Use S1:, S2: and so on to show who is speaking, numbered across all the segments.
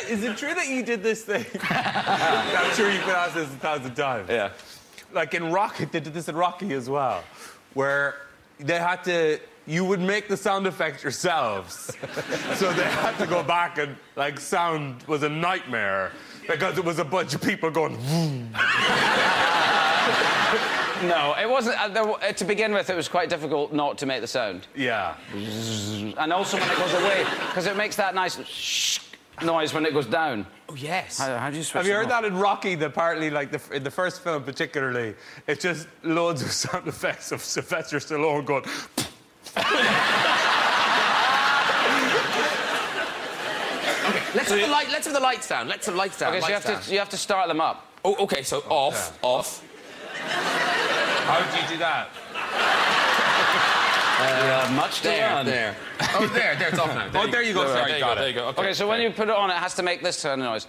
S1: Is it true that you did this thing? I'm sure you've been asked this 1,000 times.
S2: Yeah.
S1: Like in Rocky, they did this in Rocky as well, where they had to... You would make the sound effects yourselves. So they had to go back and, like, sound was a nightmare because it was a bunch of people going...
S2: No, it wasn't... to begin with, it was quite difficult not to make the sound.
S1: Yeah.
S2: And also when it goes away, because it makes that nice noise when it goes down.
S3: Oh, yes.
S2: How do you switch
S1: Have you
S2: it
S1: heard
S2: off?
S1: that in Rocky, apparently, like, in the first film particularly, it's just loads of sound effects of Sylvester Stallone going...
S3: Okay, let's have the lights down. Let's have the lights down.
S2: Okay, so you have to start them up.
S3: Oh, okay, so off.
S1: How do you do that?
S2: Much to learn.
S3: There. Oh, there, it's off now.
S1: There you go, sorry,
S3: there
S1: got
S3: you
S1: it.
S3: go.
S2: Okay, so when you put it on, it has to make this kind of noise.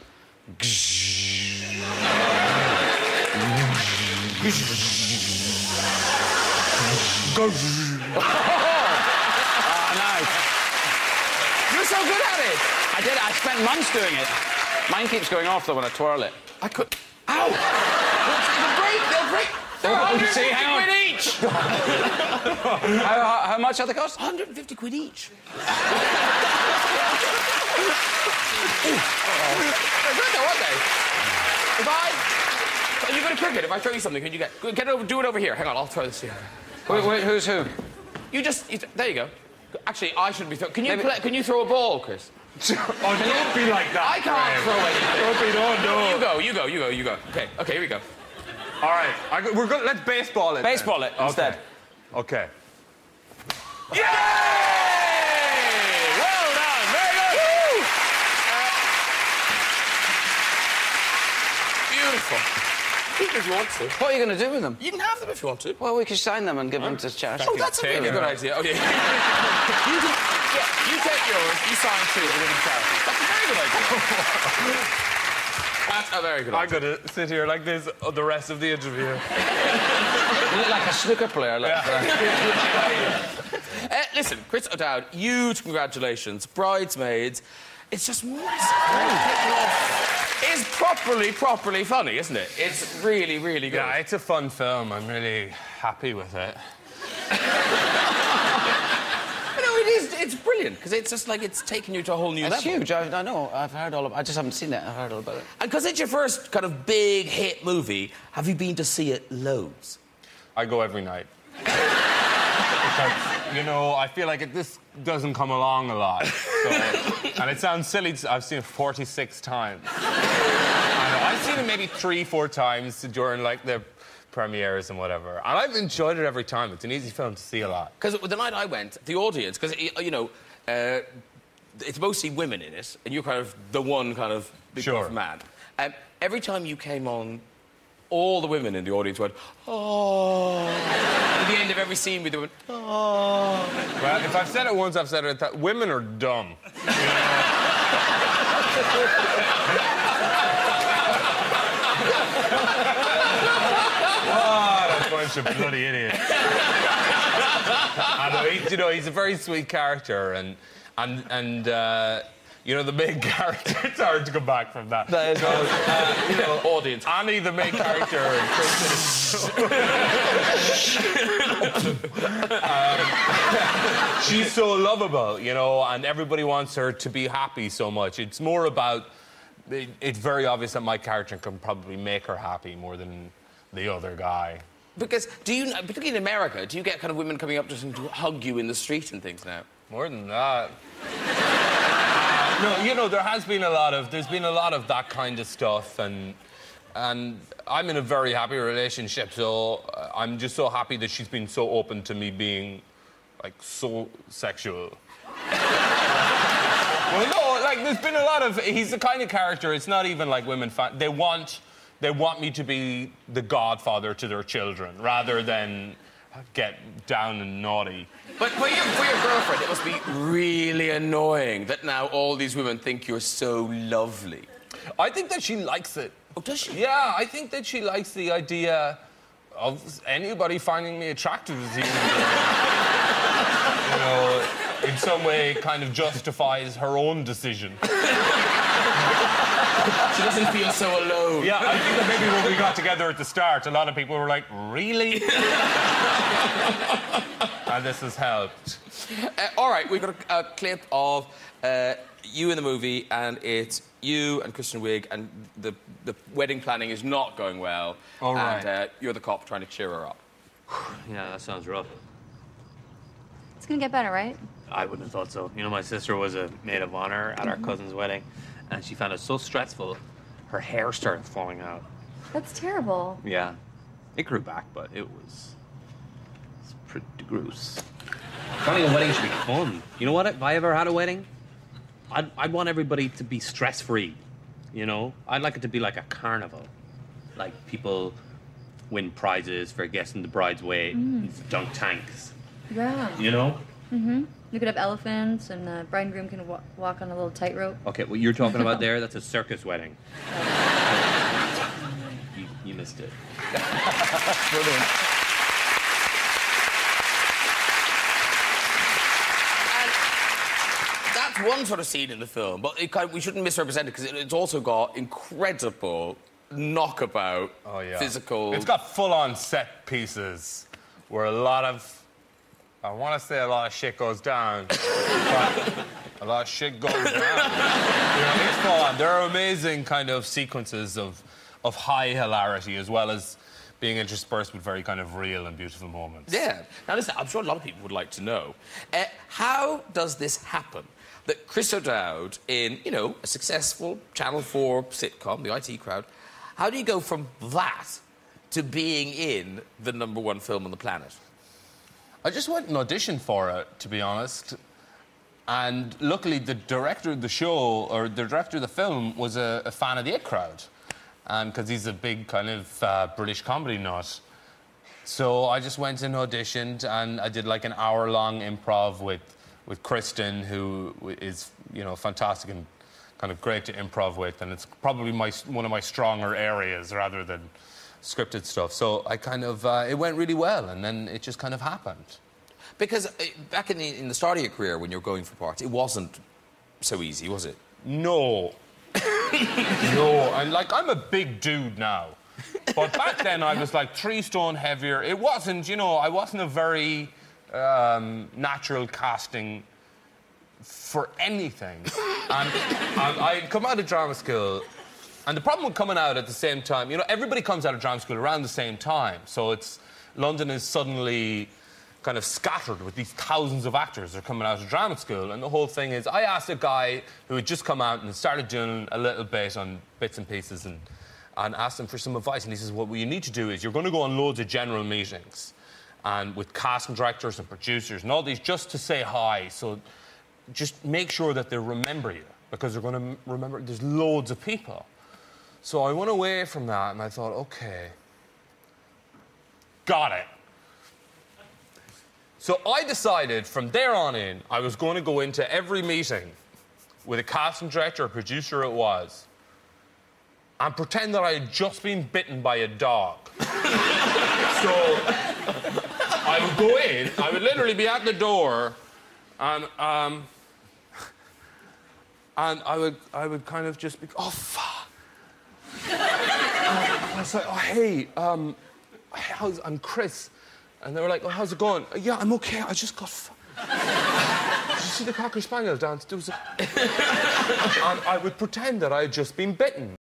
S2: Nice.
S3: You're so good at it.
S2: I did. I spent months doing it. Mine keeps going off though when I twirl it.
S3: I could. Ow! They'll break. They're 150 quid each.
S2: How much are they cost?
S3: 150 quid each. They're good though, aren't they? If you go to cricket, if I throw you something, can you get it over? Do it over here. Hang on, I'll throw this here.
S2: Wait, who's who?
S3: There you go. Actually, I shouldn't be throwing. Can you throw a ball, Chris?
S1: Oh, don't be like that.
S3: I can't throw anything.
S1: Don't be, no.
S3: You go. Okay, here we go.
S1: All right, we're good. Let's baseball it.
S2: Baseball it instead.
S1: Okay.
S3: Yay! Well done. Very good. Beautiful. Keep them if you want to.
S2: What are you going to do with them?
S3: You can have them if you want to.
S2: Well, we could sign them and give them to charity.
S3: Oh, that's a really good idea. Okay. You take yours, you sign two, and give them to charity. That's a very good idea. That's a very good idea.
S1: I'm going to sit here like this the rest of the interview.
S2: You look like a snooker player.
S3: Listen, Chris O'Dowd, huge congratulations. Bridesmaids. It's just massive. It's properly funny, isn't it? It's really, really good.
S1: Yeah, it's a fun film. I'm really happy with it.
S3: It's brilliant, because it's just like it's taken you to a whole new level.
S2: It's huge. I know. I've heard all about it. I just haven't seen it. I've heard all about it.
S3: And because it's your first kind of big hit movie, have you been to see it loads?
S1: I go every night. Because, you know, I feel like this doesn't come along a lot. So, and it sounds silly. I've seen it 46 times. I've seen it maybe 3-4 times during, like, the premieres and whatever. And I've enjoyed it every time. It's an easy film to see a lot.
S3: Because the night I went, the audience, because, you know, it's mostly women in it, and you're kind of the one kind of big buff man. Every time you came on, all the women in the audience went, oh. At the end of every scene, we went, oh.
S1: Well, if I've said it once, I've said it that women are dumb. You know? Bunch of bloody idiots. He's a very sweet character, and you know, the main character. It's hard to come back from that.
S2: That is
S3: you know, audience.
S1: Annie, the main character, she's so lovable, you know, and everybody wants her to be happy so much. It's more about. It's very obvious that my character can probably make her happy more than the other guy.
S3: Because particularly in America, do you get kind of women coming up just to hug you in the street and things now?
S1: More than that. No, you know, there's been a lot of that kind of stuff, and I'm in a very happy relationship, so I'm just so happy that she's been so open to me being, like, so sexual. Well, no, like, there's been a lot of... He's the kind of character, it's not even like women... They want me to be the godfather to their children, rather than get down and naughty.
S3: But for your girlfriend, it must be really annoying that now all these women think you're so lovely.
S1: I think that she likes it.
S3: Oh, does she?
S1: Yeah, I think that she likes the idea of anybody finding me attractive as even, you know, in some way kind of justifies her own decision.
S3: doesn't feel so alone.
S1: Yeah, I think that maybe when we got together at the start, a lot of people were like, really? And this has helped.
S3: All right, we've got a clip of you in the movie, and it's you and Kristen Wiig, and the wedding planning is not going well.
S1: All right.
S3: And you're the cop trying to cheer her up.
S4: Yeah, that sounds rough.
S5: It's gonna get better, right?
S4: I wouldn't have thought so. You know, my sister was a maid of honor at our cousin's wedding, and she found it so stressful, her hair started falling out.
S5: That's terrible.
S4: Yeah. It grew back, but it's pretty gross. Planning a wedding should be fun. You know what? If I ever had a wedding, I'd want everybody to be stress-free, you know? I'd like it to be like a carnival. Like, people win prizes for guessing the bride's weight, dunk tanks.
S5: Yeah.
S4: You know?
S5: Mm-hmm. You could have elephants, and the bride and groom can walk on a little tightrope.
S4: Okay, what you're talking about there, that's a circus wedding. You missed it.
S3: Brilliant. That's one sort of scene in the film, but we shouldn't misrepresent it, because it's also got incredible knockabout, physical...
S1: It's got full-on set pieces where a lot of... I want to say a lot of shit goes down, but a lot of shit goes down. You know, it's full-on. There are amazing kind of sequences of high hilarity, as well as being interspersed with very kind of real and beautiful moments.
S3: Yeah. Now, listen, I'm sure a lot of people would like to know, how does this happen? That Chris O'Dowd, in, you know, a successful Channel 4 sitcom, The IT Crowd, how do you go from that to being in the #1 film on the planet?
S1: I just went and auditioned for it, to be honest. And luckily, the director of the show, or the director of the film, was a fan of the IT Crowd. Because he's a big kind of British comedy nut. So I just went and auditioned, and I did like an hour-long improv with Kristen, who is, you know, fantastic and kind of great to improv with. And it's probably one of my stronger areas, rather than scripted stuff. So I kind of, it went really well, and then it just kind of happened.
S3: Because back in the start of your career, when you were going for parts, it wasn't so easy, was it?
S1: No. No, and like, I'm a big dude now. But back then, I was like 3 stone heavier. It wasn't, you know, I wasn't a very natural casting for anything. And I'd come out of drama school. And the problem with coming out at the same time, you know, everybody comes out of drama school around the same time. So London is suddenly kind of scattered with these thousands of actors that are coming out of drama school. And the whole thing is, I asked a guy who had just come out and started doing a little bit on bits and pieces and asked him for some advice. And he says, well, what you need to do is you're going to go on loads of general meetings and with casting directors and producers and all these just to say hi. So just make sure that they remember you, because they're going to remember there's loads of people. So I went away from that, and I thought, OK, got it. So I decided from there on in, I was going to go into every meeting with a casting director or producer it was, and pretend that I had just been bitten by a dog. So I would go in, I would literally be at the door, and I would kind of just be, oh, fuck. I was like, oh, hey, I'm Chris. And they were like, oh, how's it going? Yeah, I'm okay, I just got... Did you see the Cocker Spaniel dance? There was a... And I would pretend that I had just been bitten.